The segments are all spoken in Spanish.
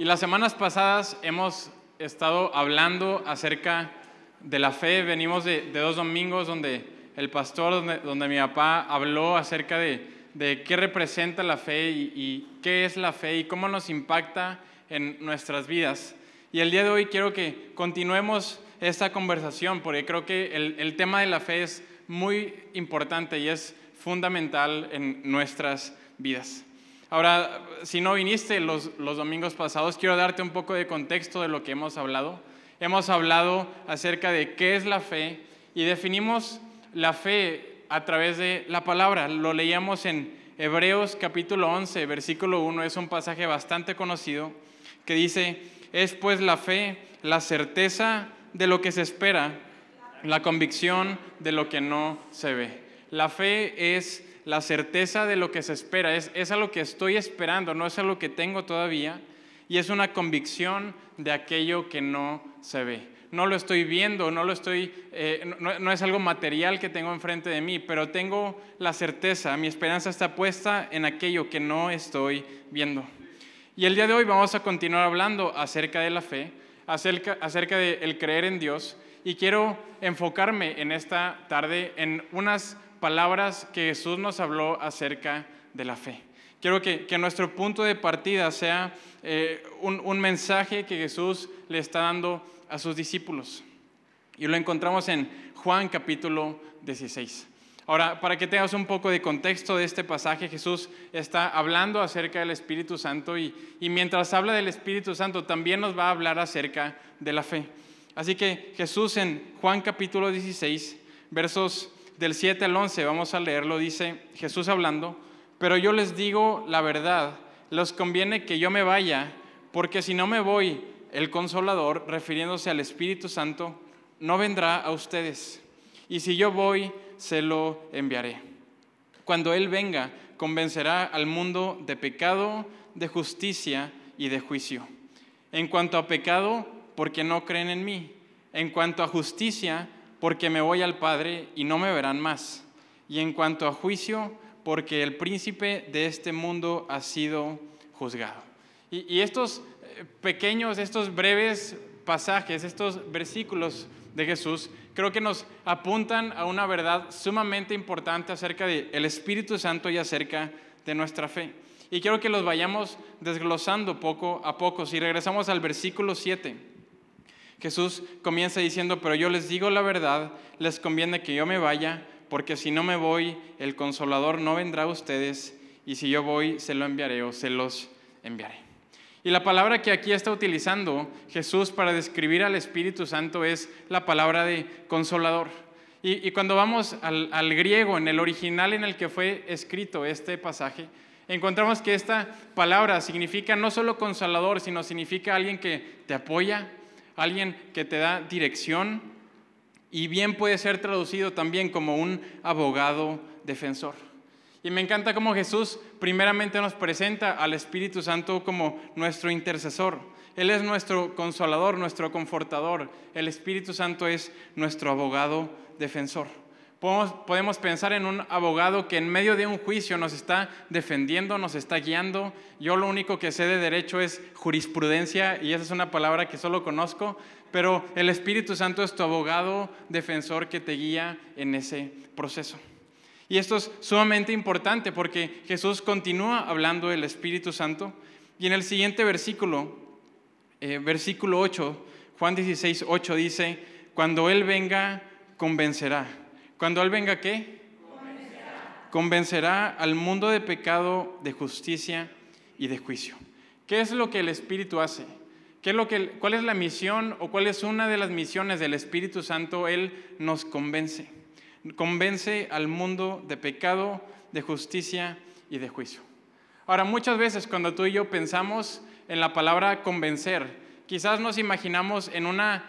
las semanas pasadas hemos estado hablando acerca de la fe. Venimos de 2 domingos donde el pastor, donde mi papá habló acerca de qué representa la fe y qué es la fe y cómo nos impacta en nuestras vidas. Y el día de hoy quiero que continuemos esta conversación porque creo que el tema de la fe es muy importante y es fundamental en nuestras vidas. Ahora, si no viniste los domingos pasados, quiero darte un poco de contexto de lo que hemos hablado. Hemos hablado acerca de qué es la fe y definimos la fe a través de la palabra. Lo leíamos en Hebreos capítulo 11, versículo 1. Es un pasaje bastante conocido que dice: es pues la fe, la certeza de lo que se espera, la convicción de lo que no se ve. La fe es la certeza de lo que se espera, es a lo que estoy esperando, no es a lo que tengo todavía, y es una convicción de aquello que no se ve. No lo estoy viendo, no es algo material que tengo enfrente de mí, pero tengo la certeza, mi esperanza está puesta en aquello que no estoy viendo. Y el día de hoy vamos a continuar hablando acerca de la fe, acerca de el creer en Dios, y quiero enfocarme en esta tarde en unas palabras que Jesús nos habló acerca de la fe. Quiero que nuestro punto de partida sea un mensaje que Jesús le está dando a sus discípulos. Y lo encontramos en Juan capítulo 16. Ahora, para que tengas un poco de contexto de este pasaje, Jesús está hablando acerca del Espíritu Santo y mientras habla del Espíritu Santo también nos va a hablar acerca de la fe. Así que Jesús en Juan capítulo 16, versos del 7 al 11, vamos a leerlo, dice Jesús hablando: pero yo les digo la verdad, les conviene que yo me vaya, porque si no me voy, el Consolador, refiriéndose al Espíritu Santo, no vendrá a ustedes. Y si yo voy, se lo enviaré. Cuando Él venga, convencerá al mundo de pecado, de justicia y de juicio. En cuanto a pecado, porque no creen en mí. En cuanto a justicia, porque me voy al Padre y no me verán más. Y en cuanto a juicio, porque el príncipe de este mundo ha sido juzgado. Y estos pequeños, estos breves pasajes, estos versículos de Jesús, creo que nos apuntan a una verdad sumamente importante acerca del Espíritu Santo y acerca de nuestra fe. Y quiero que los vayamos desglosando poco a poco. Si regresamos al versículo 7, Jesús comienza diciendo: pero yo les digo la verdad, les conviene que yo me vaya, porque si no me voy, el Consolador no vendrá a ustedes, y si yo voy, se lo enviaré o se los enviaré. Y la palabra que aquí está utilizando Jesús para describir al Espíritu Santo es la palabra de Consolador. Y cuando vamos al griego, en el original en el que fue escrito este pasaje, encontramos que esta palabra significa no solo consolador, sino significa alguien que te apoya, alguien que te da dirección, y bien puede ser traducido también como un abogado defensor. Y me encanta cómo Jesús primeramente nos presenta al Espíritu Santo como nuestro intercesor. Él es nuestro consolador, nuestro confortador. El Espíritu Santo es nuestro abogado defensor. Podemos pensar en un abogado que en medio de un juicio nos está defendiendo, nos está guiando. Yo lo único que sé de derecho es jurisprudencia y esa es una palabra que solo conozco, pero el Espíritu Santo es tu abogado defensor que te guía en ese proceso. Y esto es sumamente importante porque Jesús continúa hablando del Espíritu Santo y en el siguiente versículo, versículo 8, Juan 16, 8 dice: cuando Él venga, convencerá. ¿Cuando Él venga qué? Convencerá al mundo de pecado, de justicia y de juicio. ¿Qué es lo que el Espíritu hace? ¿Cuál es la misión o cuál es una de las misiones del Espíritu Santo? Él nos convence. Convence al mundo de pecado, de justicia y de juicio. Ahora, muchas veces cuando tú y yo pensamos en la palabra convencer, quizás nos imaginamos en una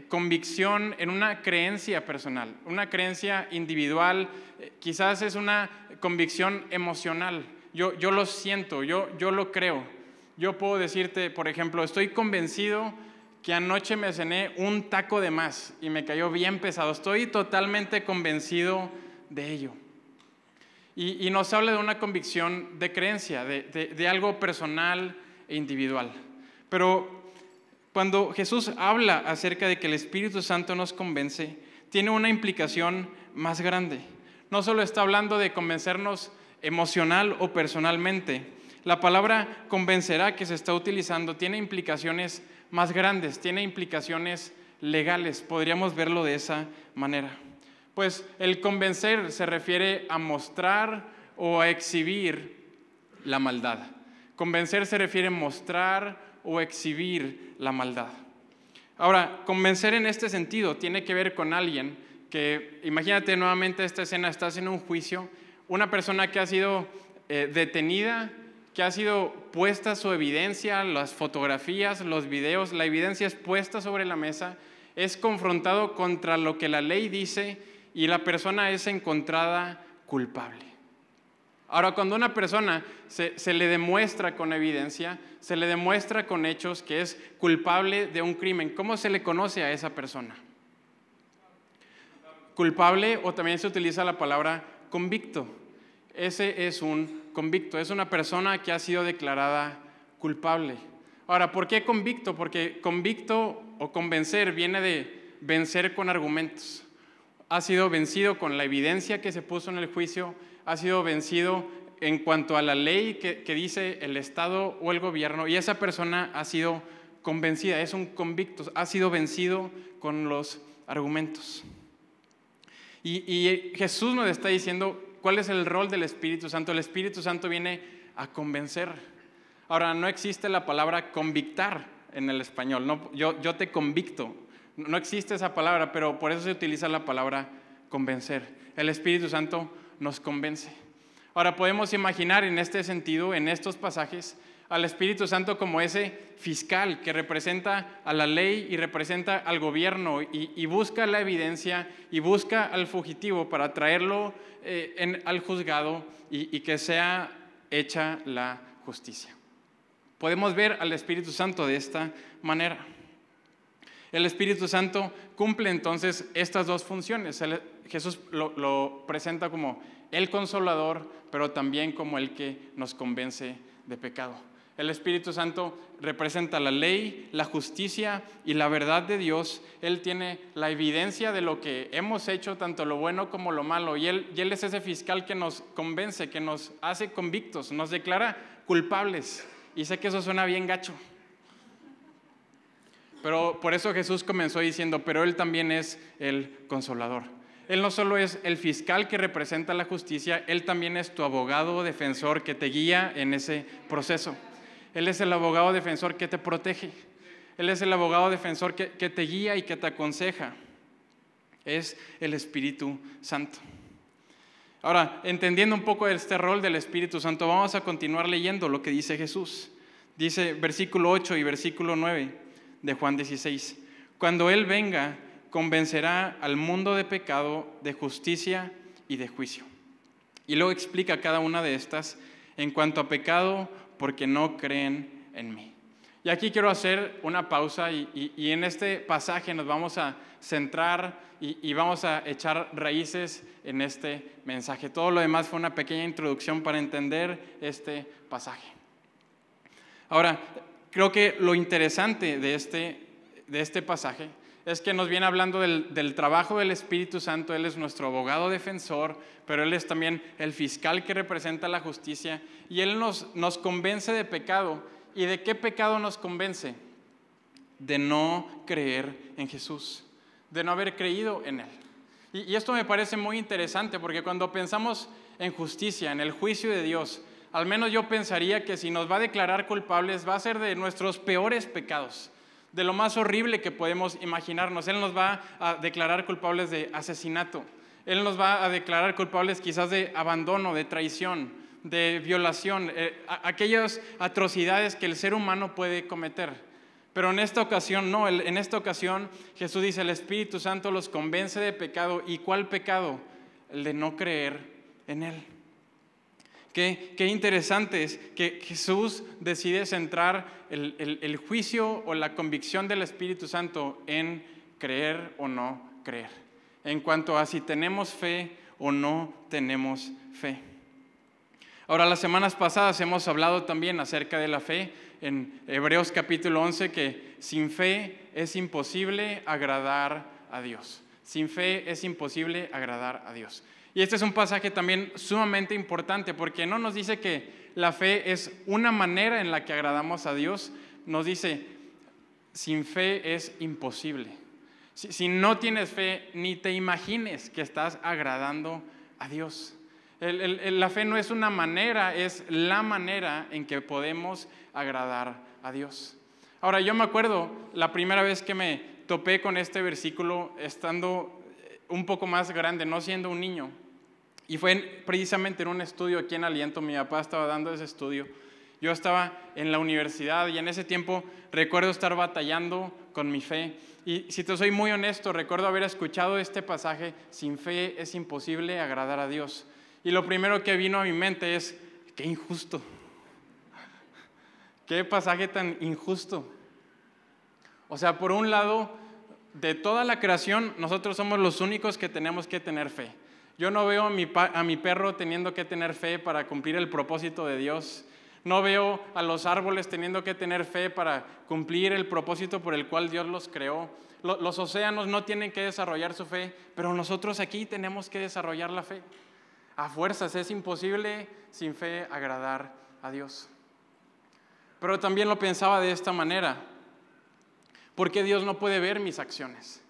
convicción, en una creencia personal, una creencia individual, quizás es una convicción emocional. Yo lo siento, yo lo creo. Yo puedo decirte, por ejemplo, estoy convencido que anoche me cené un taco de más y me cayó bien pesado. Estoy totalmente convencido de ello. Y nos habla de una convicción de creencia, de algo personal e individual. Pero cuando Jesús habla acerca de que el Espíritu Santo nos convence, tiene una implicación más grande. No solo está hablando de convencernos emocional o personalmente. La palabra convencerá que se está utilizando tiene implicaciones más grandes, tiene implicaciones legales. Podríamos verlo de esa manera. Pues el convencer se refiere a mostrar o a exhibir la maldad. Convencer se refiere a mostrar o exhibir la maldad. Ahora, convencer en este sentido tiene que ver con alguien que, imagínate nuevamente esta escena, estás en un juicio, una persona que ha sido detenida, que ha sido puesta su evidencia, las fotografías, los videos, la evidencia es puesta sobre la mesa, es confrontado contra lo que la ley dice y la persona es encontrada culpable. Ahora, cuando una persona se le demuestra con evidencia, se le demuestra con hechos que es culpable de un crimen, ¿cómo se le conoce a esa persona? Culpable, o también se utiliza la palabra convicto. Ese es un convicto, es una persona que ha sido declarada culpable. Ahora, ¿por qué convicto? Porque convicto o convencer viene de vencer con argumentos. Ha sido vencido con la evidencia que se puso en el juicio, ha sido vencido en cuanto a la ley que dice el Estado o el gobierno, y esa persona ha sido convencida, es un convicto, ha sido vencido con los argumentos. Y Jesús nos está diciendo cuál es el rol del Espíritu Santo. El Espíritu Santo viene a convencer. Ahora, no existe la palabra convictar en el español, no, yo te convicto, no existe esa palabra, pero por eso se utiliza la palabra convencer. El Espíritu Santo nos convence. Ahora podemos imaginar en este sentido, en estos pasajes, al Espíritu Santo como ese fiscal que representa a la ley y representa al gobierno y busca la evidencia y busca al fugitivo para traerlo al juzgado y que sea hecha la justicia. Podemos ver al Espíritu Santo de esta manera. El Espíritu Santo cumple entonces estas dos funciones. Jesús lo presenta como el consolador, pero también como el que nos convence de pecado. El Espíritu Santo representa la ley, la justicia y la verdad de Dios. Él tiene la evidencia de lo que hemos hecho, tanto lo bueno como lo malo. Y Él es ese fiscal que nos convence, que nos hace convictos, nos declara culpables. Y sé que eso suena bien gacho. Pero por eso Jesús comenzó diciendo, pero Él también es el consolador. Él no solo es el fiscal que representa la justicia, Él también es tu abogado defensor que te guía en ese proceso. Él es el abogado defensor que te protege. Él es el abogado defensor que te guía y que te aconseja. Es el Espíritu Santo. Ahora, entendiendo un poco este rol del Espíritu Santo, vamos a continuar leyendo lo que dice Jesús. Dice versículo 8 y versículo 9 de Juan 16. Cuando Él venga, convencerá al mundo de pecado, de justicia y de juicio. Y luego explica cada una de estas en cuanto a pecado, porque no creen en mí. Y aquí quiero hacer una pausa y en este pasaje nos vamos a centrar y vamos a echar raíces en este mensaje. Todo lo demás fue una pequeña introducción para entender este pasaje. Ahora, creo que lo interesante de este pasaje es que nos viene hablando del trabajo del Espíritu Santo. Él es nuestro abogado defensor, pero Él es también el fiscal que representa la justicia, y Él nos convence de pecado. ¿Y de qué pecado nos convence? De no creer en Jesús, de no haber creído en Él. Y esto me parece muy interesante, porque cuando pensamos en justicia, en el juicio de Dios, al menos yo pensaría que si nos va a declarar culpables, va a ser de nuestros peores pecados, de lo más horrible que podemos imaginarnos. Él nos va a declarar culpables de asesinato. Él nos va a declarar culpables quizás de abandono, de traición, de violación, aquellas atrocidades que el ser humano puede cometer. Pero en esta ocasión no, en esta ocasión Jesús dice, el Espíritu Santo los convence de pecado. ¿Y cuál pecado? El de no creer en Él. Qué interesante es que Jesús decide centrar el juicio o la convicción del Espíritu Santo en creer o no creer, en cuanto a si tenemos fe o no tenemos fe. Ahora, las semanas pasadas hemos hablado también acerca de la fe en Hebreos capítulo 11, que sin fe es imposible agradar a Dios. Sin fe es imposible agradar a Dios. Y este es un pasaje también sumamente importante, porque no nos dice que la fe es una manera en la que agradamos a Dios, nos dice, sin fe es imposible. Si no tienes fe, ni te imagines que estás agradando a Dios. La fe no es una manera, es la manera en que podemos agradar a Dios. Ahora, yo me acuerdo la primera vez que me topé con este versículo estando un poco más grande, no siendo un niño. Y fue precisamente en un estudio aquí en Aliento, mi papá estaba dando ese estudio. Yo estaba en la universidad y en ese tiempo recuerdo estar batallando con mi fe. Y si te soy muy honesto, recuerdo haber escuchado este pasaje, sin fe es imposible agradar a Dios. Y lo primero que vino a mi mente es, qué injusto. Qué pasaje tan injusto. O sea, por un lado, de toda la creación, nosotros somos los únicos que tenemos que tener fe. Yo no veo a mi perro teniendo que tener fe para cumplir el propósito de Dios. No veo a los árboles teniendo que tener fe para cumplir el propósito por el cual Dios los creó. Los océanos no tienen que desarrollar su fe, pero nosotros aquí tenemos que desarrollar la fe. A fuerzas, es imposible sin fe agradar a Dios. Pero también lo pensaba de esta manera. ¿Por qué Dios no puede ver mis acciones?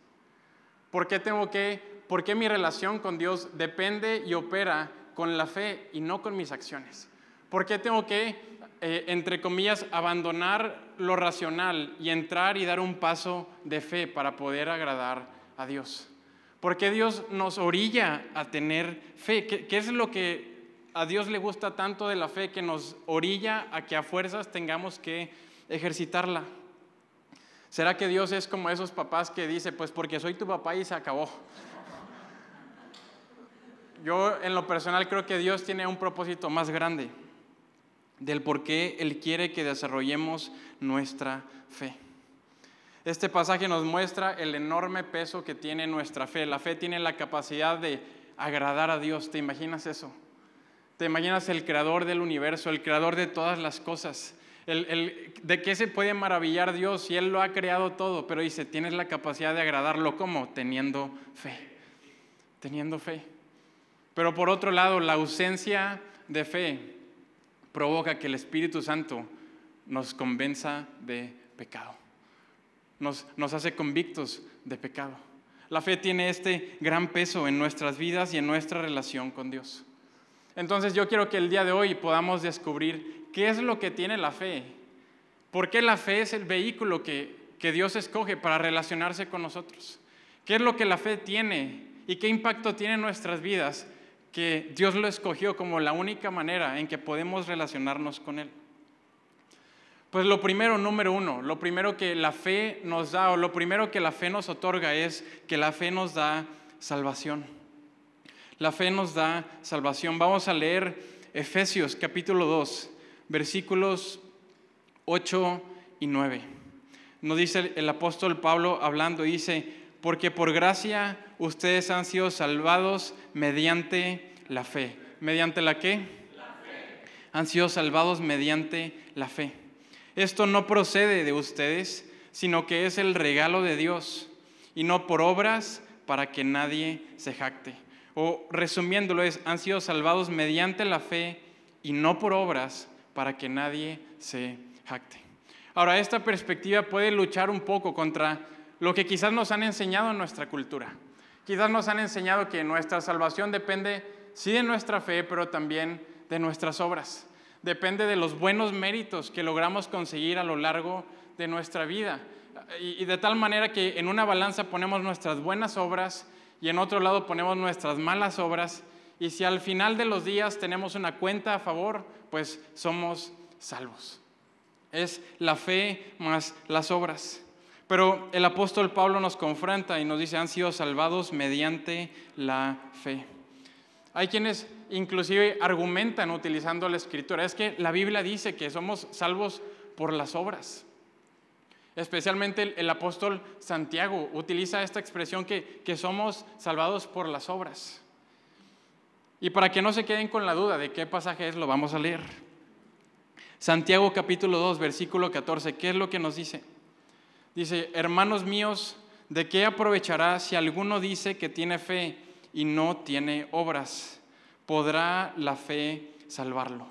¿Por qué mi relación con Dios depende y opera con la fe y no con mis acciones? ¿Por qué tengo que, entre comillas, abandonar lo racional y entrar y dar un paso de fe para poder agradar a Dios? ¿Por qué Dios nos orilla a tener fe? ¿Qué es lo que a Dios le gusta tanto de la fe que nos orilla a que a fuerzas tengamos que ejercitarla? ¿Será que Dios es como esos papás que dice, pues porque soy tu papá y se acabó? Yo en lo personal creo que Dios tiene un propósito más grande del por qué Él quiere que desarrollemos nuestra fe. Este pasaje nos muestra el enorme peso que tiene nuestra fe. La fe tiene la capacidad de agradar a Dios. ¿Te imaginas eso? ¿Te imaginas el creador del universo, el creador de todas las cosas? ¿De qué se puede maravillar Dios si Él lo ha creado todo? Pero dice, tienes la capacidad de agradarlo. ¿Cómo? Teniendo fe. Teniendo fe. Pero por otro lado, la ausencia de fe provoca que el Espíritu Santo nos convenza de pecado. Nos hace convictos de pecado. La fe tiene este gran peso en nuestras vidas y en nuestra relación con Dios. Entonces yo quiero que el día de hoy podamos descubrir qué es lo que tiene la fe. ¿Por qué la fe es el vehículo que Dios escoge para relacionarse con nosotros? ¿Qué es lo que la fe tiene y qué impacto tiene en nuestras vidas que Dios lo escogió como la única manera en que podemos relacionarnos con Él? Pues lo primero, número uno, lo primero que la fe nos da o lo primero que la fe nos otorga es que la fe nos da salvación. La fe nos da salvación. Vamos a leer Efesios capítulo 2, versículos 8 y 9. Nos dice el apóstol Pablo hablando, dice, porque por gracia ustedes han sido salvados mediante la fe. ¿Mediante la qué? La fe. Han sido salvados mediante la fe. Esto no procede de ustedes, sino que es el regalo de Dios, y no por obras para que nadie se jacte. O resumiéndolo han sido salvados mediante la fe y no por obras para que nadie se jacte. Ahora, esta perspectiva puede luchar un poco contra lo que quizás nos han enseñado en nuestra cultura. Quizás nos han enseñado que nuestra salvación depende, sí, de nuestra fe, pero también de nuestras obras. Depende de los buenos méritos que logramos conseguir a lo largo de nuestra vida. Y de tal manera que en una balanza ponemos nuestras buenas obras y en otro lado ponemos nuestras malas obras. Y si al final de los días tenemos una cuenta a favor, pues somos salvos. Es la fe más las obras. Pero el apóstol Pablo nos confronta y nos dice, han sido salvados mediante la fe. Hay quienes inclusive argumentan utilizando la Escritura. Es que la Biblia dice que somos salvos por las obras. Especialmente el apóstol Santiago utiliza esta expresión que somos salvados por las obras. Y para que no se queden con la duda de qué pasaje es, lo vamos a leer. Santiago capítulo 2, versículo 14, ¿qué es lo que nos dice? Dice, hermanos míos, ¿de qué aprovechará si alguno dice que tiene fe y no tiene obras? ¿Podrá la fe salvarlo?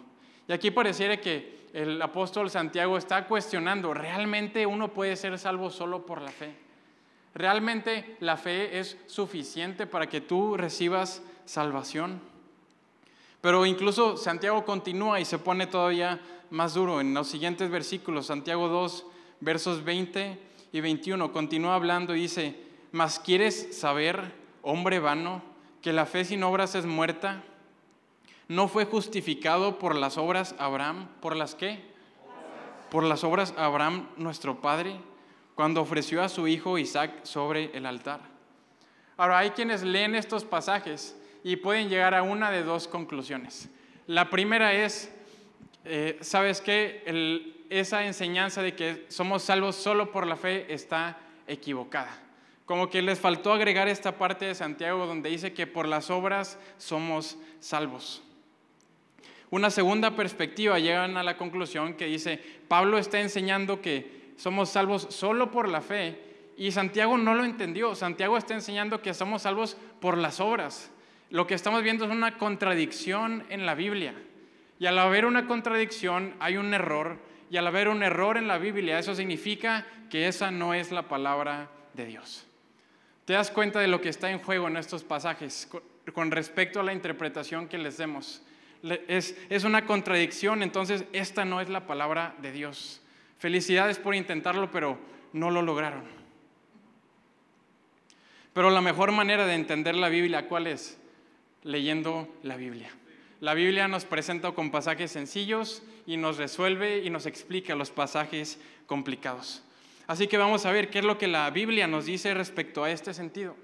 Y aquí pareciera que el apóstol Santiago está cuestionando, ¿realmente uno puede ser salvo solo por la fe? ¿Realmente la fe es suficiente para que tú recibas salvación? Pero incluso Santiago continúa y se pone todavía más duro. En los siguientes versículos, Santiago 2, versos 20 y 21, continúa hablando y dice, ¿mas quieres saber, hombre vano, que la fe sin obras es muerta? ¿No fue justificado por las obras Abraham? ¿Por las qué? Por las obras Abraham, nuestro padre, cuando ofreció a su hijo Isaac sobre el altar. Ahora, hay quienes leen estos pasajes y pueden llegar a una de dos conclusiones. La primera es, ¿sabes qué? Esa enseñanza de que somos salvos solo por la fe está equivocada. Como que les faltó agregar esta parte de Santiago donde dice que por las obras somos salvos. Una segunda perspectiva, llegan a la conclusión que dice, Pablo está enseñando que somos salvos solo por la fe y Santiago no lo entendió. Santiago está enseñando que somos salvos por las obras. Lo que estamos viendo es una contradicción en la Biblia. Y al haber una contradicción hay un error, y al haber un error en la Biblia, eso significa que esa no es la palabra de Dios. ¿Te das cuenta de lo que está en juego en estos pasajes con respecto a la interpretación que les demos? Es una contradicción, entonces esta no es la palabra de Dios. Felicidades por intentarlo, pero no lo lograron. Pero la mejor manera de entender la Biblia, ¿cuál es? Leyendo la Biblia. La Biblia nos presenta con pasajes sencillos y nos resuelve y nos explica los pasajes complicados. Así que vamos a ver qué es lo que la Biblia nos dice respecto a este sentido.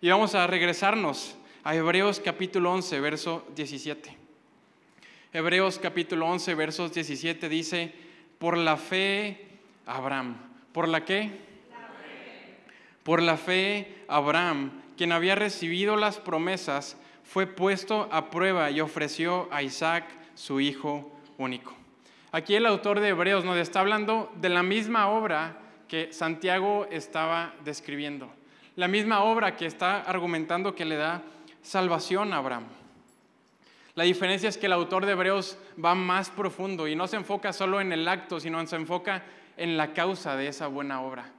Y vamos a regresarnos a Hebreos capítulo 11, verso 17. Hebreos capítulo 11, versos 17 dice, por la fe Abraham. ¿Por la qué? La fe. Por la fe Abraham, quien había recibido las promesas, fue puesto a prueba y ofreció a Isaac, su hijo único. Aquí el autor de Hebreos nos está hablando de la misma obra que Santiago estaba describiendo. La misma obra que está argumentando que le da salvación a Abraham. La diferencia es que el autor de Hebreos va más profundo y no se enfoca solo en el acto, sino se enfoca en la causa de esa buena obra.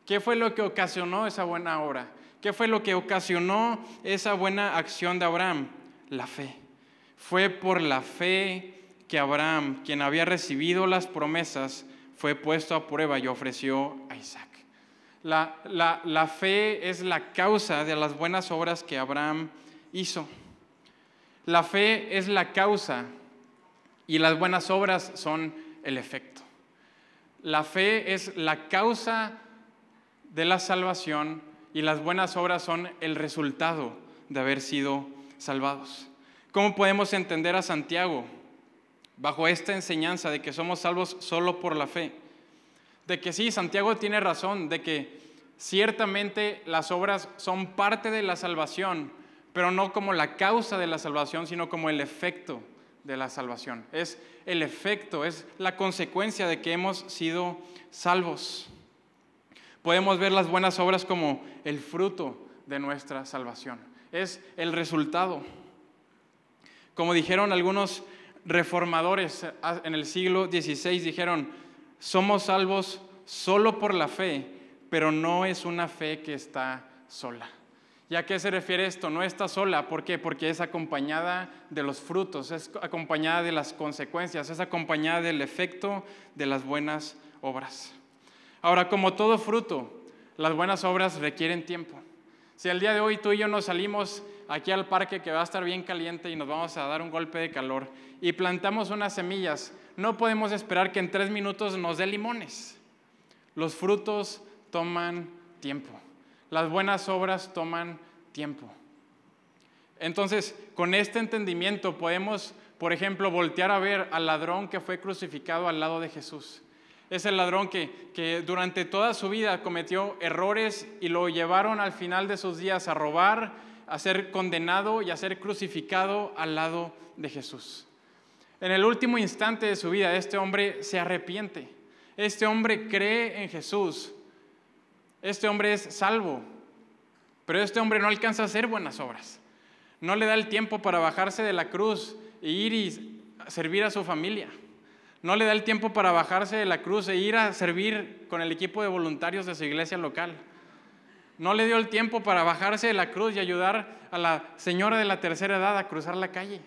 ¿Qué fue lo que ocasionó esa buena obra? ¿Qué fue lo que ocasionó esa buena acción de Abraham? La fe. Fue por la fe que Abraham, quien había recibido las promesas, fue puesto a prueba y ofreció a Isaac. La fe es la causa de las buenas obras que Abraham hizo. La fe es la causa y las buenas obras son el efecto. La fe es la causa de la salvación y las buenas obras son el resultado de haber sido salvados. ¿Cómo podemos entender a Santiago bajo esta enseñanza de que somos salvos solo por la fe? De que sí, Santiago tiene razón, de que ciertamente las obras son parte de la salvación, pero no como la causa de la salvación, sino como el efecto de la salvación. Es el efecto, es la consecuencia de que hemos sido salvos. Podemos ver las buenas obras como el fruto de nuestra salvación. Es el resultado. Como dijeron algunos reformadores en el siglo XVI, dijeron, somos salvos solo por la fe, pero no es una fe que está sola. ¿Y a qué se refiere esto? No está sola. ¿Por qué? Porque es acompañada de los frutos, es acompañada de las consecuencias, es acompañada del efecto de las buenas obras. Ahora, como todo fruto, las buenas obras requieren tiempo. Si el día de hoy tú y yo nos salimos aquí al parque que va a estar bien caliente y nos vamos a dar un golpe de calor y plantamos unas semillas, no podemos esperar que en 3 minutos nos dé limones. Los frutos toman tiempo. Las buenas obras toman tiempo. Entonces, con este entendimiento podemos, por ejemplo, voltear a ver al ladrón que fue crucificado al lado de Jesús. Es el ladrón que durante toda su vida cometió errores y lo llevaron al final de sus días a robar, a ser condenado y a ser crucificado al lado de Jesús. En el último instante de su vida, este hombre se arrepiente. Este hombre cree en Jesús. Este hombre es salvo. Pero este hombre no alcanza a hacer buenas obras. No le da el tiempo para bajarse de la cruz e ir y servir a su familia. No le da el tiempo para bajarse de la cruz e ir a servir con el equipo de voluntarios de su iglesia local. No le dio el tiempo para bajarse de la cruz y ayudar a la señora de la tercera edad a cruzar la calle.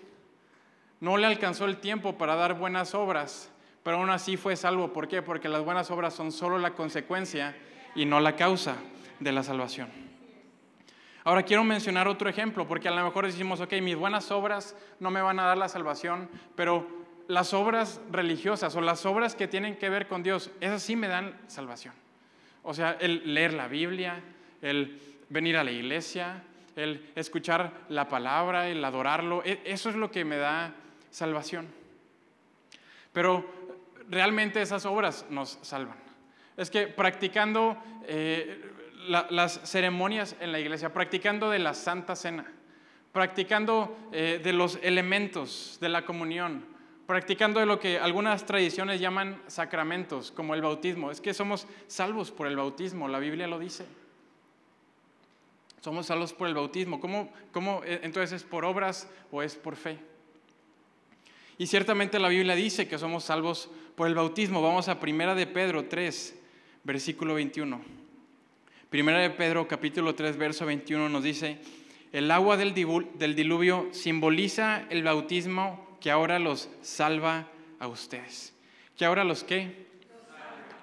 No le alcanzó el tiempo para dar buenas obras, pero aún así fue salvo. ¿Por qué? Porque las buenas obras son solo la consecuencia y no la causa de la salvación. Ahora quiero mencionar otro ejemplo, porque a lo mejor decimos, ok, mis buenas obras no me van a dar la salvación, pero las obras religiosas o las obras que tienen que ver con Dios, esas sí me dan salvación. O sea, el leer la Biblia, el venir a la iglesia, el escuchar la palabra, el adorarlo, eso es lo que me da salvación. Pero realmente esas obras nos salvan. Es que practicando las ceremonias en la iglesia, practicando de la Santa Cena, practicando de los elementos de la comunión, practicando de lo que algunas tradiciones llaman sacramentos, como el bautismo. Es que somos salvos por el bautismo, la Biblia lo dice. Somos salvos por el bautismo. ¿Cómo entonces es por obras o es por fe? Y ciertamente la Biblia dice que somos salvos por el bautismo. Vamos a 1 de Pedro 3, versículo 21. 1 de Pedro capítulo 3, verso 21 nos dice: el agua del diluvio simboliza el bautismo que ahora los salva a ustedes. ¿Que ahora los qué?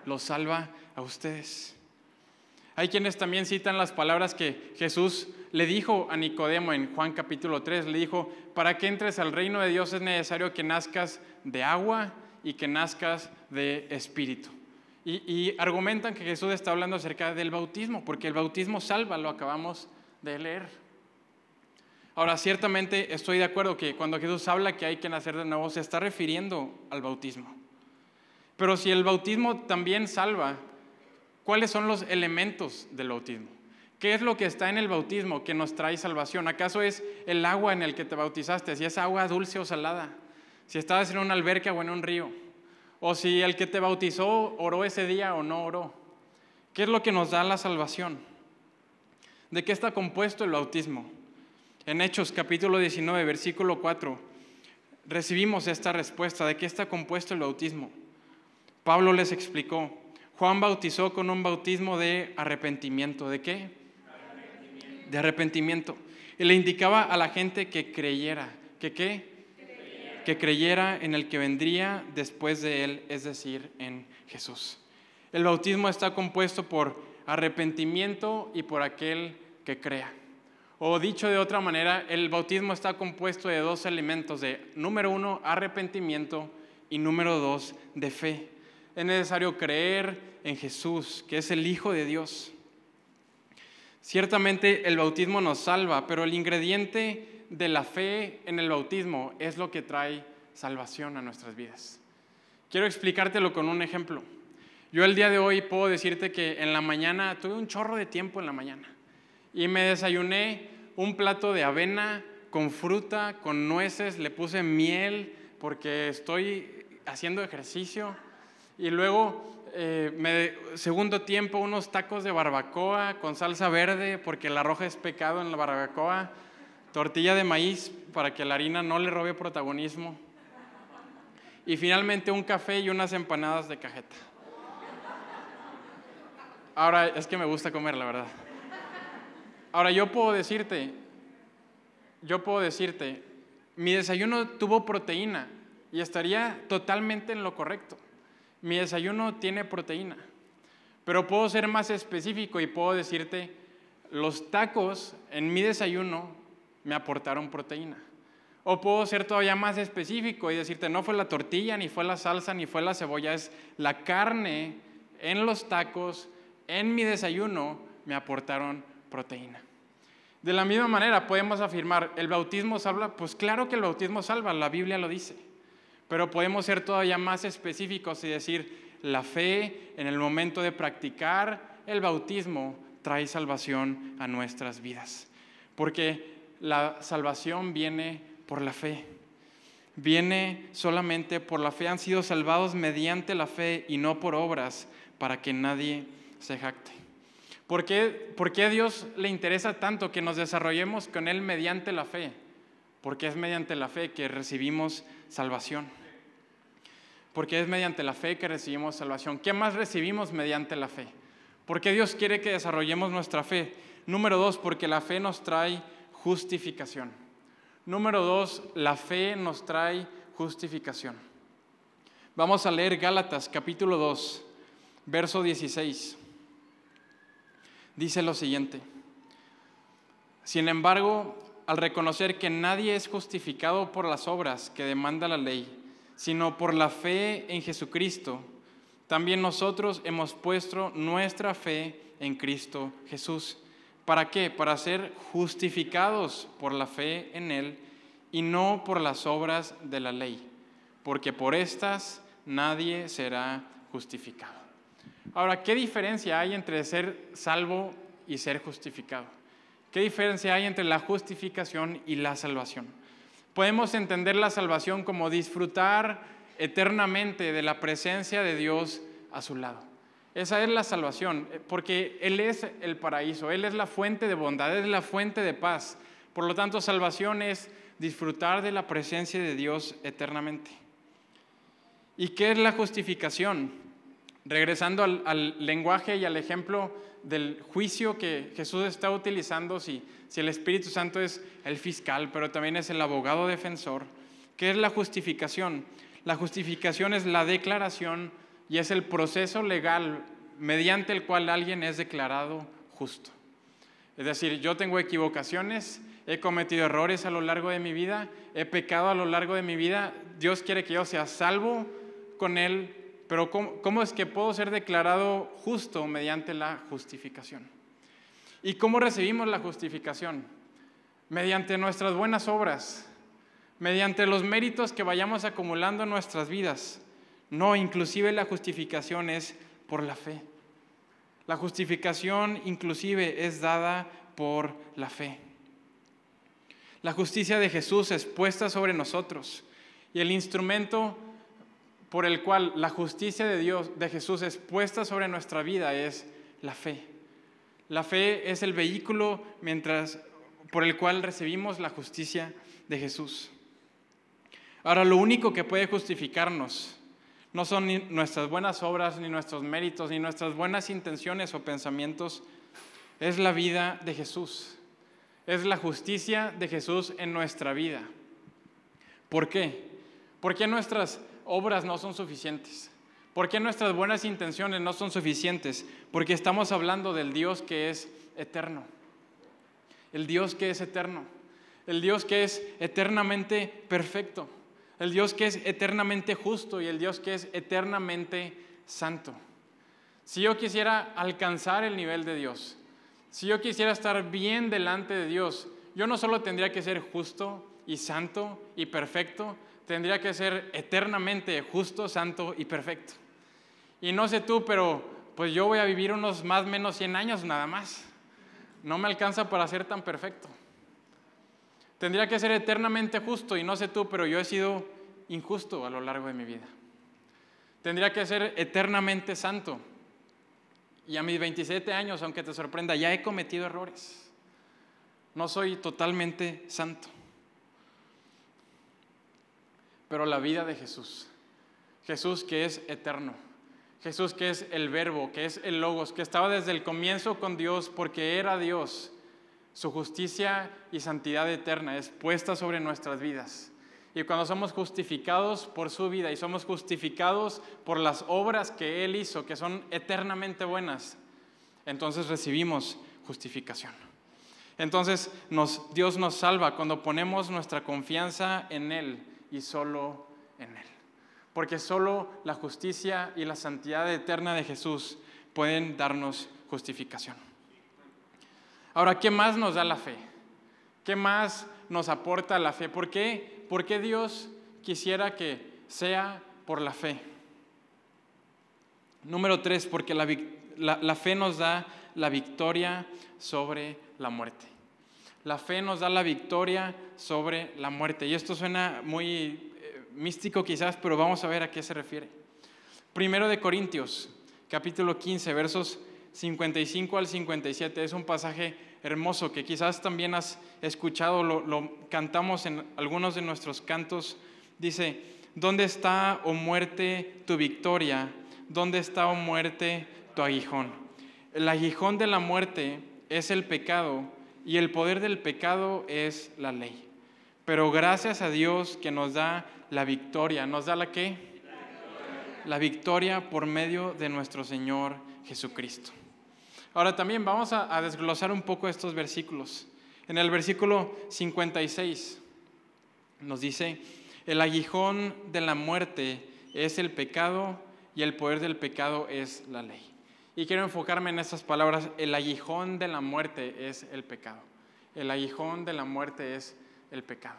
Los salva a ustedes. Hay quienes también citan las palabras que Jesús le dijo a Nicodemo en Juan capítulo 3. Le dijo, para que entres al reino de Dios es necesario que nazcas de agua y que nazcas de espíritu. Y argumentan que Jesús está hablando acerca del bautismo, porque el bautismo salva, lo acabamos de leer. Ahora, ciertamente estoy de acuerdo que cuando Jesús habla que hay que nacer de nuevo, se está refiriendo al bautismo. Pero si el bautismo también salva, ¿cuáles son los elementos del bautismo? ¿Qué es lo que está en el bautismo que nos trae salvación? ¿Acaso es el agua en el que te bautizaste? Si es agua dulce o salada, si estabas en una alberca o en un río, o si el que te bautizó oró ese día o no oró. ¿Qué es lo que nos da la salvación? ¿De qué está compuesto el bautismo? En Hechos capítulo 19, versículo 4, recibimos esta respuesta. ¿De qué está compuesto el bautismo? Pablo les explicó. Juan bautizó con un bautismo de arrepentimiento. ¿De qué? De arrepentimiento. Y le indicaba a la gente que creyera. ¿Que qué? Que creyera en el que vendría después de él, es decir, en Jesús. El bautismo está compuesto por arrepentimiento y por aquel que crea. O dicho de otra manera, el bautismo está compuesto de dos elementos, de número 1, arrepentimiento, y número 2, de fe. Es necesario creer en Jesús, que es el Hijo de Dios. Ciertamente el bautismo nos salva, pero el ingrediente de la fe en el bautismo es lo que trae salvación a nuestras vidas. Quiero explicártelo con un ejemplo. Yo el día de hoy puedo decirte que en la mañana, tuve un chorro de tiempo en la mañana, y me desayuné un plato de avena con fruta, con nueces, le puse miel porque estoy haciendo ejercicio. Y luego, segundo tiempo, unos tacos de barbacoa con salsa verde, porque la roja es pecado en la barbacoa. Tortilla de maíz, para que la harina no le robe protagonismo. Y finalmente un café y unas empanadas de cajeta. Ahora, es que me gusta comer, la verdad. Ahora, yo puedo decirte, mi desayuno tuvo proteína y estaría totalmente en lo correcto. Mi desayuno tiene proteína, pero puedo ser más específico y puedo decirte, los tacos en mi desayuno me aportaron proteína. O puedo ser todavía más específico y decirte, no fue la tortilla, ni fue la salsa, ni fue la cebolla, es la carne en los tacos, en mi desayuno me aportaron proteína. De la misma manera podemos afirmar, ¿el bautismo salva? Pues claro que el bautismo salva, la Biblia lo dice. Pero podemos ser todavía más específicos y decir, la fe en el momento de practicar el bautismo trae salvación a nuestras vidas. porque la salvación viene por la fe. Viene solamente por la fe. Han sido salvados mediante la fe y no por obras, para que nadie se jacte. ¿Por qué a Dios le interesa tanto que nos desarrollemos con Él mediante la fe? Porque es mediante la fe que recibimos salvación. Porque es mediante la fe que recibimos salvación. ¿Qué más recibimos mediante la fe? ¿Por qué Dios quiere que desarrollemos nuestra fe? Número 2, porque la fe nos trae justificación. Número 2, la fe nos trae justificación. Vamos a leer Gálatas capítulo 2, verso 16. Dice lo siguiente: sin embargo, al reconocer que nadie es justificado por las obras que demanda la ley, sino por la fe en Jesucristo, también nosotros hemos puesto nuestra fe en Cristo Jesús. ¿Para qué? Para ser justificados por la fe en Él y no por las obras de la ley, porque por estas nadie será justificado. Ahora, ¿qué diferencia hay entre ser salvo y ser justificado? ¿Qué diferencia hay entre la justificación y la salvación? Podemos entender la salvación como disfrutar eternamente de la presencia de Dios a su lado. Esa es la salvación, porque Él es el paraíso, Él es la fuente de bondad, Él es la fuente de paz. Por lo tanto, salvación es disfrutar de la presencia de Dios eternamente. ¿Y qué es la justificación? Regresando al lenguaje y al ejemplo del juicio que Jesús está utilizando, si el Espíritu Santo es el fiscal, pero también es el abogado defensor. ¿Qué es la justificación? La justificación es la declaración y es el proceso legal mediante el cual alguien es declarado justo. Es decir, yo tengo equivocaciones, he cometido errores a lo largo de mi vida, he pecado a lo largo de mi vida, Dios quiere que yo sea salvo con Él, pero ¿cómo es que puedo ser declarado justo mediante la justificación? ¿Y cómo recibimos la justificación? Mediante nuestras buenas obras, mediante los méritos que vayamos acumulando en nuestras vidas. No, inclusive la justificación es por la fe. La justificación inclusive es dada por la fe. La justicia de Jesús es puesta sobre nosotros y el instrumento por el cual la justicia de Jesús es puesta sobre nuestra vida es la fe. La fe es el vehículo por el cual recibimos la justicia de Jesús. Ahora, lo único que puede justificarnos no son ni nuestras buenas obras, ni nuestros méritos, ni nuestras buenas intenciones o pensamientos. Es la vida de Jesús. Es la justicia de Jesús en nuestra vida. ¿Por qué? ¿Por qué nuestras obras no son suficientes? ¿Por qué nuestras buenas intenciones no son suficientes? Porque estamos hablando del Dios que es eterno. El Dios que es eterno. El Dios que es eternamente perfecto. El Dios que es eternamente justo y el Dios que es eternamente santo. Si yo quisiera alcanzar el nivel de Dios, si yo quisiera estar bien delante de Dios, yo no solo tendría que ser justo y santo y perfecto, tendría que ser eternamente justo, santo y perfecto. Y no sé tú, pero pues yo voy a vivir unos más o menos 100 años nada más. No me alcanza para ser tan perfecto. Tendría que ser eternamente justo y no sé tú, pero yo he sido injusto a lo largo de mi vida. Tendría que ser eternamente santo. Y a mis 27 años, aunque te sorprenda, ya he cometido errores. No soy totalmente santo. Pero la vida de Jesús, Jesús que es eterno, Jesús que es el Verbo, que es el Logos, que estaba desde el comienzo con Dios porque era Dios, su justicia y santidad eterna es puesta sobre nuestras vidas. Y cuando somos justificados por su vida y somos justificados por las obras que Él hizo, que son eternamente buenas, entonces recibimos justificación. Entonces Dios nos salva cuando ponemos nuestra confianza en Él y solo en Él. Porque solo la justicia y la santidad eterna de Jesús pueden darnos justificación. Ahora, ¿qué más nos da la fe? ¿Qué más nos aporta la fe? ¿Por qué Dios quisiera que sea por la fe? Número 3, porque la fe nos da la victoria sobre la muerte. La fe nos da la victoria sobre la muerte. Y esto suena muy místico quizás, pero vamos a ver a qué se refiere. Primero de Corintios, capítulo 15, versos 55 al 57. Es un pasaje hermoso que quizás también has escuchado, lo cantamos en algunos de nuestros cantos. Dice: ¿dónde está, oh muerte, tu victoria? ¿Dónde está, oh muerte, tu aguijón? El aguijón de la muerte es el pecado, y el poder del pecado es la ley. Pero gracias a Dios que nos da la victoria. ¿Nos da la qué? La victoria por medio de nuestro Señor Jesucristo. Ahora también vamos a desglosar un poco estos versículos. En el versículo 56 nos dice: el aguijón de la muerte es el pecado, y el poder del pecado es la ley. Y quiero enfocarme en estas palabras. El aguijón de la muerte es el pecado. El aguijón de la muerte es el pecado.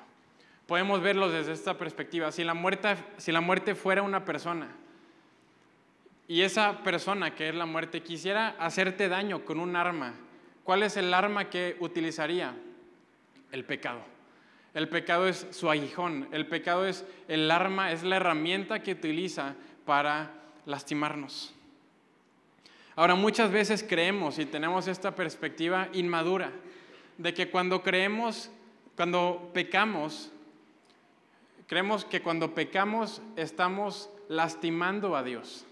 Podemos verlo desde esta perspectiva. Si la muerte fuera una persona, y esa persona que es la muerte quisiera hacerte daño con un arma, ¿cuál es el arma que utilizaría? El pecado. El pecado es su aguijón. El pecado es el arma, es la herramienta que utiliza para lastimarnos. Ahora, muchas veces creemos y tenemos esta perspectiva inmadura de que cuando pecamos, creemos que cuando pecamos estamos lastimando a Dios,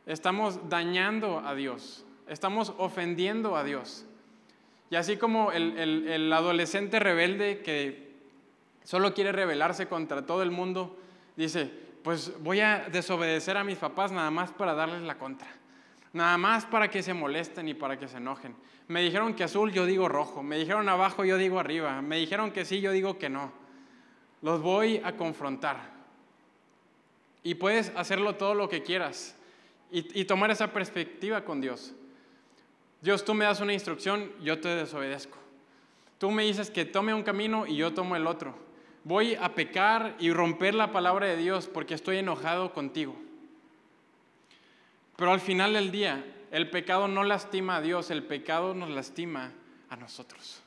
estamos dañando a Dios, estamos ofendiendo a Dios. Y así como el adolescente rebelde que solo quiere rebelarse contra todo el mundo, dice: pues voy a desobedecer a mis papás nada más para darles la contra. Nada más para que se molesten y para que se enojen. Me dijeron que azul, yo digo rojo. Me dijeron abajo, yo digo arriba. Me dijeron que sí, yo digo que no. Los voy a confrontar. Y puedes hacerlo todo lo que quieras y tomar esa perspectiva con Dios. Dios, tú me das una instrucción, yo te desobedezco. Tú me dices que tome un camino y yo tomo el otro. Voy a pecar y romper la palabra de Dios porque estoy enojado contigo. Pero al final del día, el pecado no lastima a Dios, el pecado nos lastima a nosotros.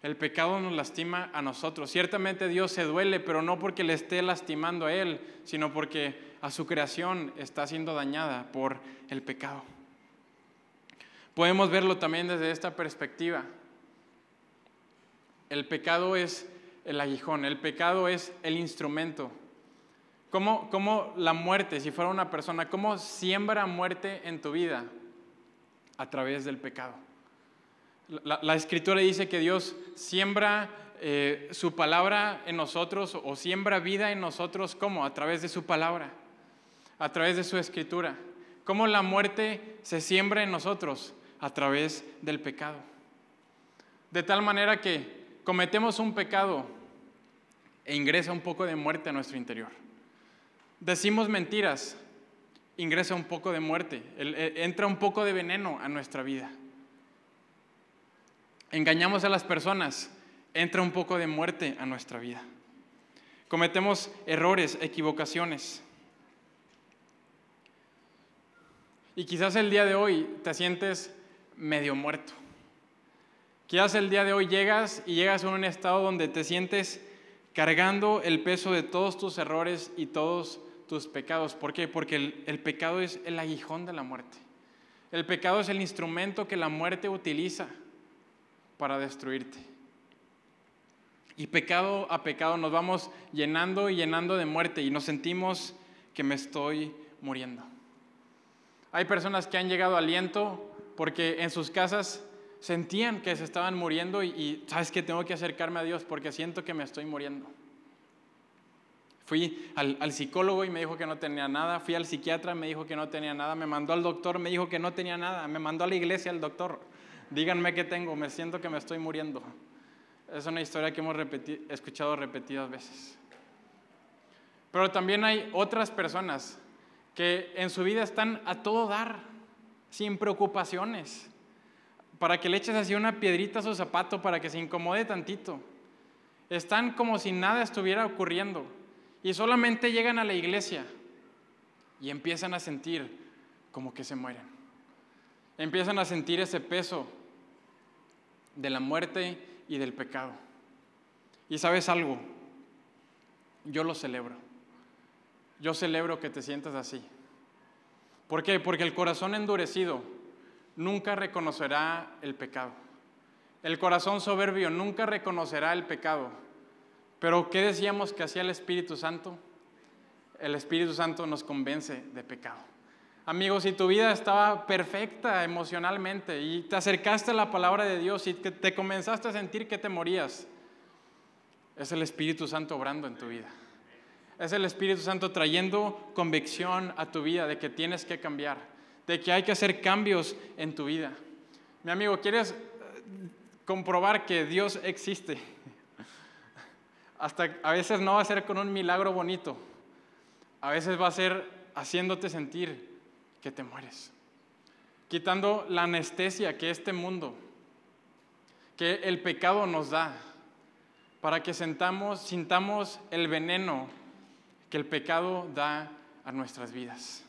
El pecado nos lastima a nosotros. Ciertamente Dios se duele, pero no porque le esté lastimando a Él, sino porque a su creación está siendo dañada por el pecado. Podemos verlo también desde esta perspectiva. El pecado es el aguijón, el pecado es el instrumento. ¿Cómo la muerte, si fuera una persona, cómo siembra muerte en tu vida? A través del pecado. La Escritura dice que Dios siembra su palabra en nosotros, o siembra vida en nosotros. ¿Cómo? A través de su palabra, a través de su Escritura. ¿Cómo la muerte se siembra en nosotros? A través del pecado. De tal manera que cometemos un pecado e ingresa un poco de muerte a nuestro interior. Decimos mentiras, ingresa un poco de muerte, entra un poco de veneno a nuestra vida. Engañamos a las personas, entra un poco de muerte a nuestra vida. Cometemos errores, equivocaciones. Y quizás el día de hoy te sientes medio muerto. Quizás el día de hoy llegas a un estado donde te sientes cargando el peso de todos tus errores y todos tus pecados. ¿Por qué? Porque el pecado es el aguijón de la muerte. El pecado es el instrumento que la muerte utiliza para destruirte. Y pecado a pecado nos vamos llenando y llenando de muerte y nos sentimos que me estoy muriendo. Hay personas que han llegado a aliento porque en sus casas sentían que se estaban muriendo y ¿sabes qué? Tengo que acercarme a Dios porque siento que me estoy muriendo. Fui al psicólogo y me dijo que no tenía nada. Fui al psiquiatra, me dijo que no tenía nada. Me mandó al doctor, me dijo que no tenía nada. Me mandó a la iglesia el doctor. Díganme qué tengo, me siento que me estoy muriendo. Es una historia que hemos escuchado repetidas veces. Pero también hay otras personas que en su vida están a todo dar, sin preocupaciones, para que le eches así una piedrita a su zapato para que se incomode tantito. Están como si nada estuviera ocurriendo y solamente llegan a la iglesia y empiezan a sentir como que se mueren. Empiezan a sentir ese peso de la muerte y del pecado. Y ¿sabes algo? Yo lo celebro. Yo celebro que te sientas así. ¿Por qué? Porque el corazón endurecido nunca reconocerá el pecado. El corazón soberbio nunca reconocerá el pecado. Pero ¿qué decíamos que hacía el Espíritu Santo? El Espíritu Santo nos convence de pecado. Amigos, si tu vida estaba perfecta emocionalmente y te acercaste a la palabra de Dios y te comenzaste a sentir que te morías, es el Espíritu Santo obrando en tu vida. Es el Espíritu Santo trayendo convicción a tu vida de que tienes que cambiar, de que hay que hacer cambios en tu vida. Mi amigo, ¿quieres comprobar que Dios existe? Hasta a veces no va a ser con un milagro bonito, a veces va a ser haciéndote sentir que te mueres, quitando la anestesia que este mundo, que el pecado nos da, para que sintamos el veneno que el pecado da a nuestras vidas.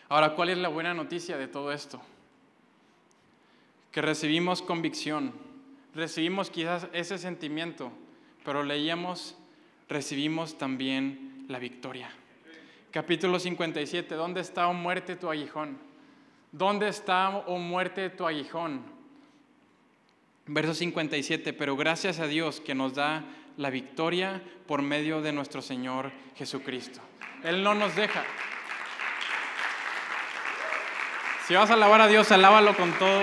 Ahora, ¿cuál es la buena noticia de todo esto? Que recibimos convicción, recibimos quizás ese sentimiento, pero recibimos también la victoria. Capítulo 57, ¿dónde está, oh muerte, tu aguijón? ¿Dónde está, oh muerte, tu aguijón? Verso 57, pero gracias a Dios que nos da la victoria por medio de nuestro Señor Jesucristo. Él no nos deja. Si vas a alabar a Dios, alábalo con todo.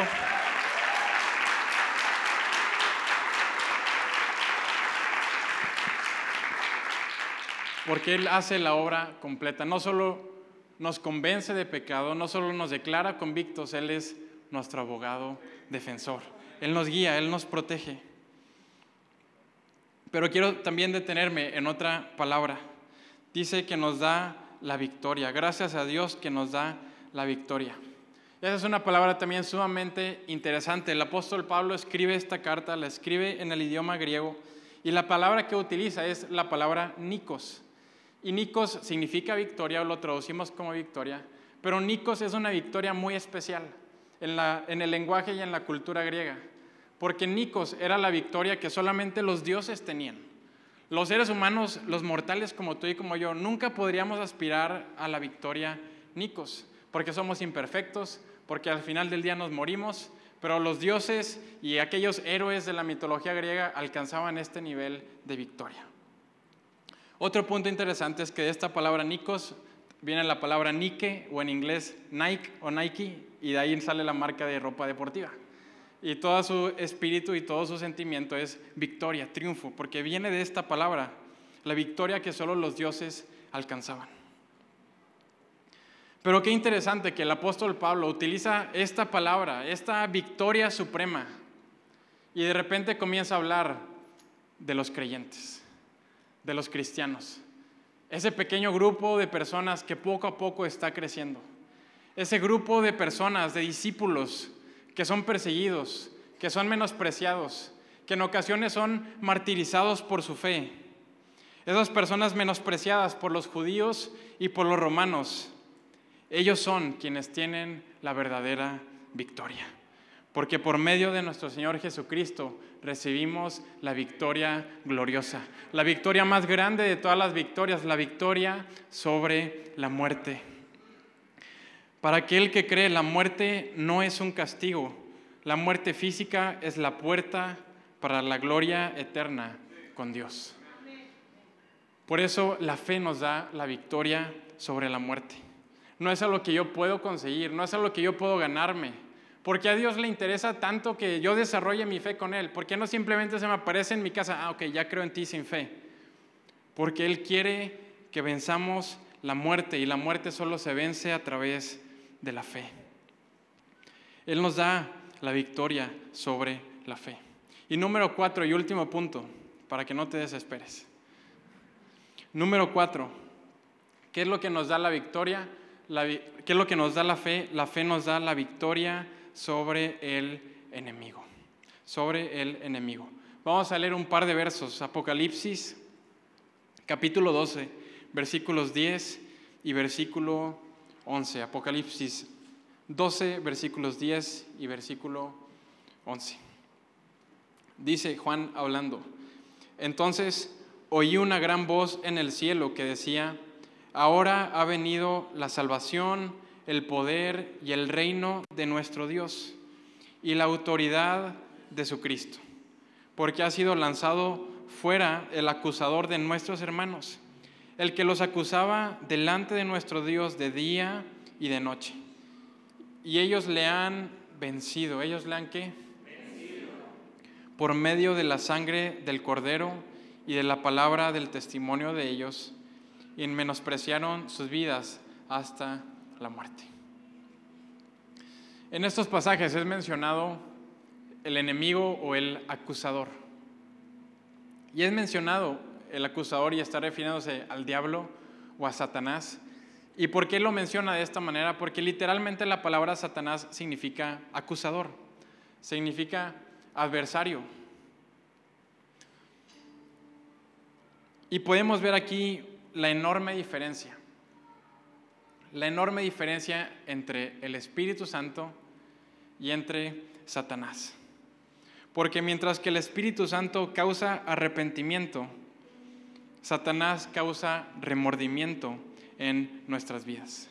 Porque Él hace la obra completa. No solo nos convence de pecado, no solo nos declara convictos, Él es nuestro abogado defensor. Él nos guía, Él nos protege. Pero quiero también detenerme en otra palabra. Dice que nos da la victoria. Gracias a Dios que nos da la victoria. Esa es una palabra también sumamente interesante. El apóstol Pablo escribe esta carta, la escribe en el idioma griego, y la palabra que utiliza es la palabra nikos. Y nikos significa victoria, o lo traducimos como victoria, pero nikos es una victoria muy especial en el lenguaje y en la cultura griega, porque nikos era la victoria que solamente los dioses tenían. Los seres humanos, los mortales como tú y como yo, nunca podríamos aspirar a la victoria nikos, porque somos imperfectos, porque al final del día nos morimos, pero los dioses y aquellos héroes de la mitología griega alcanzaban este nivel de victoria. Otro punto interesante es que de esta palabra nikos viene la palabra Nike, o en inglés Nike o Nike, y de ahí sale la marca de ropa deportiva. Y todo su espíritu y todo su sentimiento es victoria, triunfo, porque viene de esta palabra, la victoria que solo los dioses alcanzaban. Pero qué interesante que el apóstol Pablo utiliza esta palabra, esta victoria suprema, y de repente comienza a hablar de los creyentes, de los cristianos, ese pequeño grupo de personas que poco a poco está creciendo, ese grupo de personas, de discípulos que son perseguidos, que son menospreciados, que en ocasiones son martirizados por su fe, esas personas menospreciadas por los judíos y por los romanos. Ellos son quienes tienen la verdadera victoria, porque por medio de nuestro Señor Jesucristo recibimos la victoria gloriosa, la victoria más grande de todas las victorias, la victoria sobre la muerte. Para aquel que cree, la muerte no es un castigo, la muerte física es la puerta para la gloria eterna con Dios. Por eso la fe nos da la victoria sobre la muerte. No es algo que yo puedo conseguir, no es algo que yo puedo ganarme. Porque a Dios le interesa tanto que yo desarrolle mi fe con Él. ¿Por qué no simplemente se me aparece en mi casa? Ok, ya creo en ti sin fe. Porque Él quiere que venzamos la muerte, y la muerte solo se vence a través de la fe. Él nos da la victoria sobre la fe. Y número 4 y último punto, para que no te desesperes. Número 4, ¿qué es lo que nos da la victoria? ¿Qué es lo que nos da la fe? La fe nos da la victoria sobre el enemigo. Sobre el enemigo. Vamos a leer un par de versos. Apocalipsis, capítulo 12, versículos 10 y versículo 11. Apocalipsis 12, versículos 10 y versículo 11. Dice Juan hablando: entonces oí una gran voz en el cielo que decía: ahora ha venido la salvación, el poder y el reino de nuestro Dios y la autoridad de su Cristo, porque ha sido lanzado fuera el acusador de nuestros hermanos, el que los acusaba delante de nuestro Dios de día y de noche. Y ellos le han vencido. ¿Ellos le han qué? Vencido. Por medio de la sangre del Cordero y de la palabra del testimonio de ellos, y menospreciaron sus vidas hasta la muerte. En estos pasajes es mencionado el enemigo o el acusador. Y es mencionado el acusador y está refiriéndose al diablo o a Satanás. ¿Y por qué lo menciona de esta manera? Porque literalmente la palabra Satanás significa acusador, significa adversario. Y podemos ver aquí la enorme diferencia entre el Espíritu Santo y entre Satanás. Porque mientras que el Espíritu Santo causa arrepentimiento, Satanás causa remordimiento en nuestras vidas.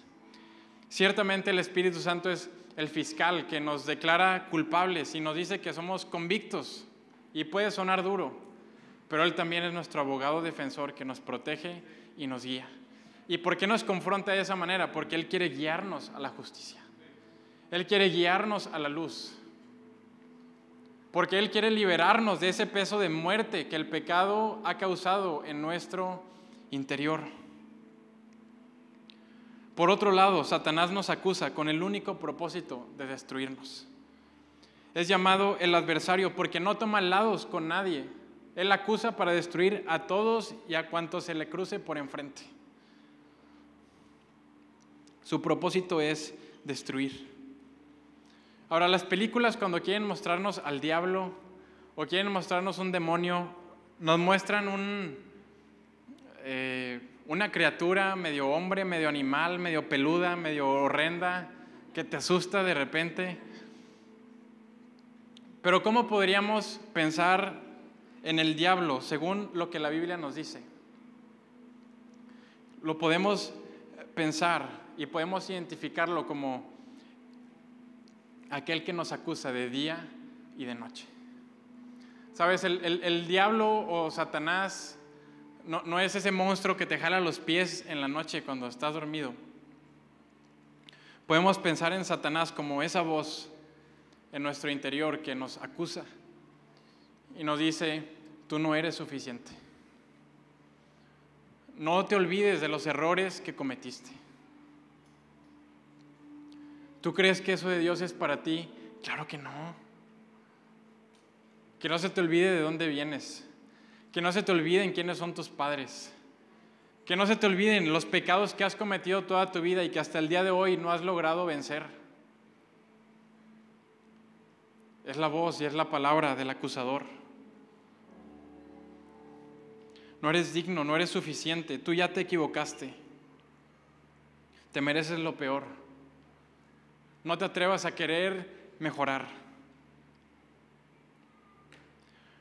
Ciertamente el Espíritu Santo es el fiscal que nos declara culpables y nos dice que somos convictos, y puede sonar duro, pero Él también es nuestro abogado defensor que nos protege y nos guía. ¿Y por qué nos confronta de esa manera? Porque Él quiere guiarnos a la justicia. Él quiere guiarnos a la luz. Porque Él quiere liberarnos de ese peso de muerte que el pecado ha causado en nuestro interior. Por otro lado, Satanás nos acusa con el único propósito de destruirnos. Es llamado el adversario porque no toma lados con nadie. Él acusa para destruir a todos y a cuantos se le cruce por enfrente. Su propósito es destruir. Ahora, las películas, cuando quieren mostrarnos al diablo o quieren mostrarnos un demonio, nos muestran una criatura medio hombre, medio animal, medio peluda, medio horrenda, que te asusta de repente. Pero ¿cómo podríamos pensar en el diablo según lo que la Biblia nos dice? Lo podemos pensar y podemos identificarlo como aquel que nos acusa de día y de noche. ¿Sabes? El diablo o Satanás no es ese monstruo que te jala los pies en la noche cuando estás dormido. Podemos pensar en Satanás como esa voz en nuestro interior que nos acusa y nos dice: tú no eres suficiente. No te olvides de los errores que cometiste. ¿Tú crees que eso de Dios es para ti? Claro que no. Que no se te olvide de dónde vienes. Que no se te olviden quiénes son tus padres. Que no se te olviden los pecados que has cometido toda tu vida y que hasta el día de hoy no has logrado vencer. Es la voz y es la palabra del acusador. No eres digno, no eres suficiente. Tú ya te equivocaste. Te mereces lo peor. No te atrevas a querer mejorar.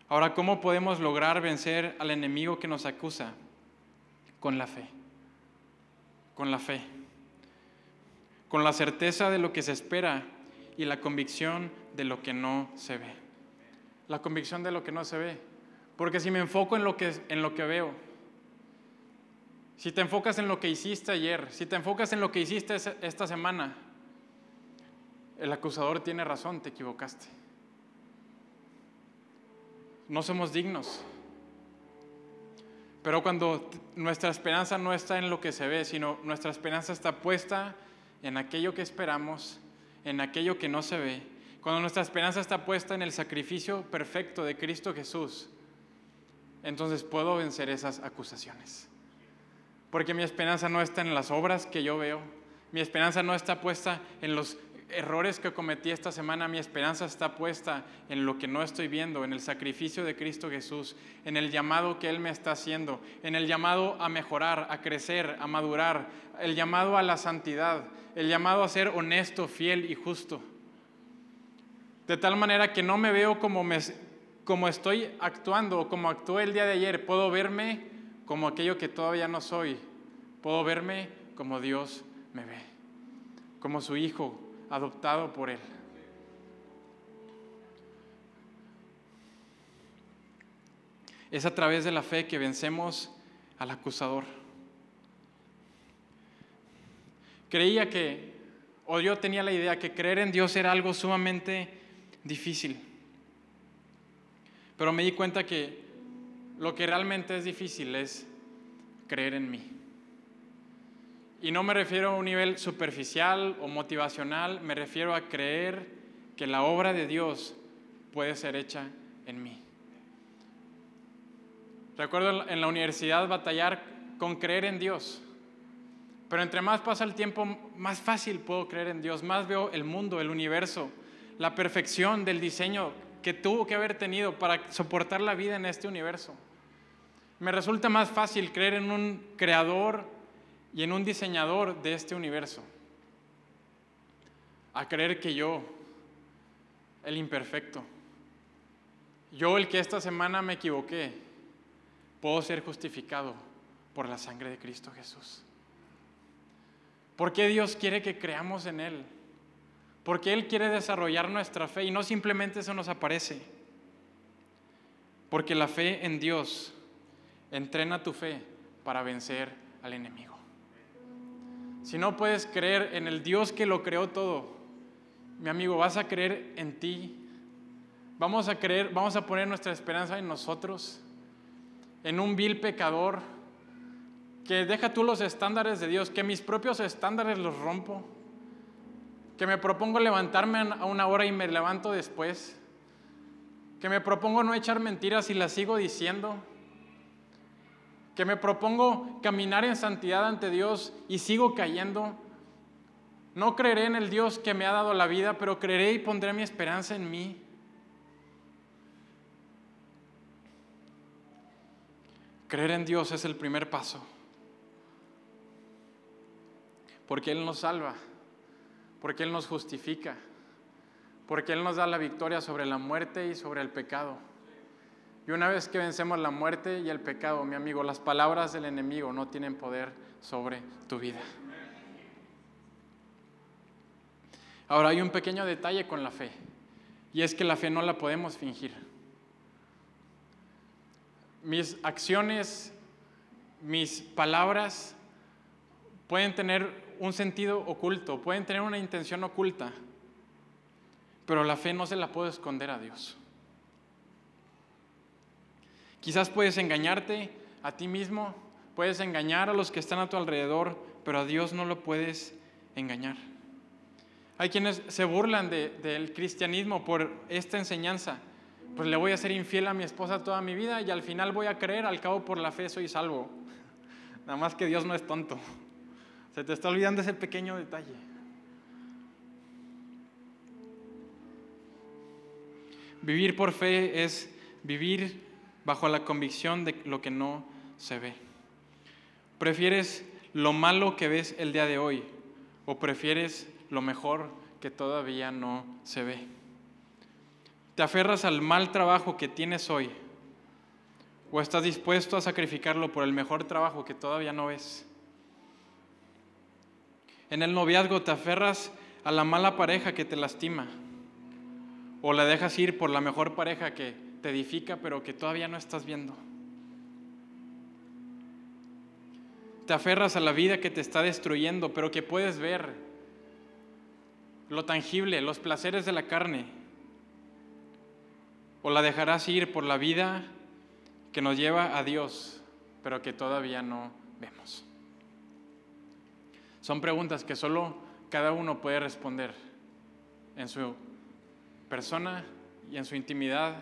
Ahora, ¿cómo podemos lograr vencer al enemigo que nos acusa? Con la fe. Con la fe. Con la certeza de lo que se espera y la convicción de lo que no se ve. La convicción de lo que no se ve. Porque si me enfoco en lo que veo, si te enfocas en lo que hiciste ayer, si te enfocas en lo que hiciste esta semana, el acusador tiene razón, te equivocaste. No somos dignos. Pero cuando nuestra esperanza no está en lo que se ve, sino nuestra esperanza está puesta en aquello que esperamos, en aquello que no se ve, cuando nuestra esperanza está puesta en el sacrificio perfecto de Cristo Jesús, entonces puedo vencer esas acusaciones. Porque mi esperanza no está en las obras que yo veo, mi esperanza no está puesta en los errores que cometí esta semana, mi esperanza está puesta en lo que no estoy viendo, en el sacrificio de Cristo Jesús, en el llamado que Él me está haciendo, en el llamado a mejorar, a crecer, a madurar, el llamado a la santidad, el llamado a ser honesto, fiel y justo. De tal manera que no me veo como como estoy actuando o como actué el día de ayer, puedo verme como aquello que todavía no soy. Puedo verme como Dios me ve, como su hijo adoptado por Él. Es a través de la fe que vencemos al acusador. Yo tenía la idea que creer en Dios era algo sumamente difícil. Pero me di cuenta que lo que realmente es difícil es creer en mí. Y no me refiero a un nivel superficial o motivacional, me refiero a creer que la obra de Dios puede ser hecha en mí. Recuerdo en la universidad batallar con creer en Dios. Pero entre más pasa el tiempo, más fácil puedo creer en Dios, más veo el mundo, el universo, la perfección del diseño que tuvo que haber tenido para soportar la vida en este universo. Me resulta más fácil creer en un creador y en un diseñador de este universo, a creer que yo, el imperfecto, yo el que esta semana me equivoqué, puedo ser justificado por la sangre de Cristo Jesús. ¿Por qué Dios quiere que creamos en Él? Porque Él quiere desarrollar nuestra fe y no simplemente eso nos aparece. Porque la fe en Dios entrena tu fe para vencer al enemigo. Si no puedes creer en el Dios que lo creó todo, mi amigo, vas a creer en ti. Vamos a poner nuestra esperanza en nosotros, en un vil pecador, que deja tú los estándares de Dios, que mis propios estándares los rompo, que me propongo levantarme a una hora y me levanto después, que me propongo no echar mentiras y las sigo diciendo, que me propongo caminar en santidad ante Dios y sigo cayendo. No creeré en el Dios que me ha dado la vida, pero creeré y pondré mi esperanza en mí. Creer en Dios es el primer paso. Porque Él nos salva, porque Él nos justifica, porque Él nos da la victoria sobre la muerte y sobre el pecado. Y una vez que vencemos la muerte y el pecado, mi amigo, las palabras del enemigo no tienen poder sobre tu vida. Ahora hay un pequeño detalle con la fe, y es que la fe no la podemos fingir. Mis acciones, mis palabras pueden tener un sentido oculto, pueden tener una intención oculta, pero la fe no se la puede esconder a Dios. Quizás puedes engañarte a ti mismo, puedes engañar a los que están a tu alrededor, pero a Dios no lo puedes engañar. Hay quienes se burlan del cristianismo por esta enseñanza. Pues le voy a ser infiel a mi esposa toda mi vida y al final voy a creer, al cabo por la fe soy salvo. Nada más que Dios no es tonto. Se te está olvidando ese pequeño detalle. Vivir por fe es vivir bajo la convicción de lo que no se ve. ¿Prefieres lo malo que ves el día de hoy o prefieres lo mejor que todavía no se ve? ¿Te aferras al mal trabajo que tienes hoy o estás dispuesto a sacrificarlo por el mejor trabajo que todavía no ves? En el noviazgo te aferras a la mala pareja que te lastima o la dejas ir por la mejor pareja que te edifica pero que todavía no estás viendo. Te aferras a la vida que te está destruyendo pero que puedes ver lo tangible, los placeres de la carne, o la dejarás ir por la vida que nos lleva a Dios pero que todavía no vemos. Son preguntas que solo cada uno puede responder en su persona y en su intimidad,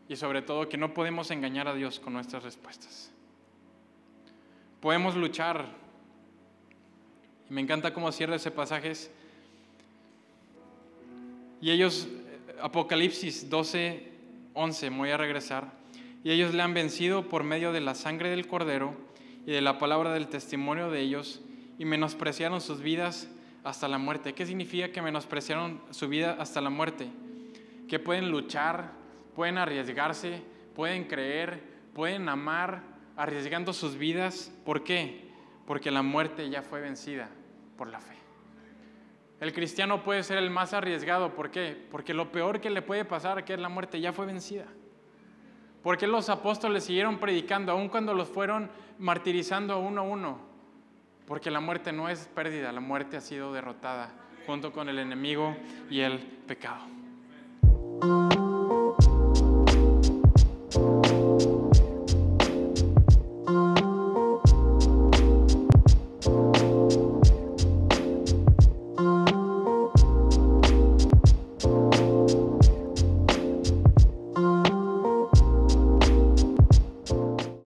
y sobre todo que no podemos engañar a Dios con nuestras respuestas. Podemos luchar, y me encanta cómo cierra ese pasaje, y ellos, Apocalipsis 12:11, me voy a regresar, y ellos le han vencido por medio de la sangre del Cordero y de la palabra del testimonio de ellos, y menospreciaron sus vidas hasta la muerte. ¿Qué significa que menospreciaron su vida hasta la muerte? Que pueden luchar, pueden arriesgarse, pueden creer, pueden amar, arriesgando sus vidas. ¿Por qué? Porque la muerte ya fue vencida por la fe. El cristiano puede ser el más arriesgado. ¿Por qué? Porque lo peor que le puede pasar, que es la muerte, ya fue vencida. ¿Por qué los apóstoles siguieron predicando, aun cuando los fueron martirizando uno a uno? Porque la muerte no es pérdida, la muerte ha sido derrotada junto con el enemigo y el pecado.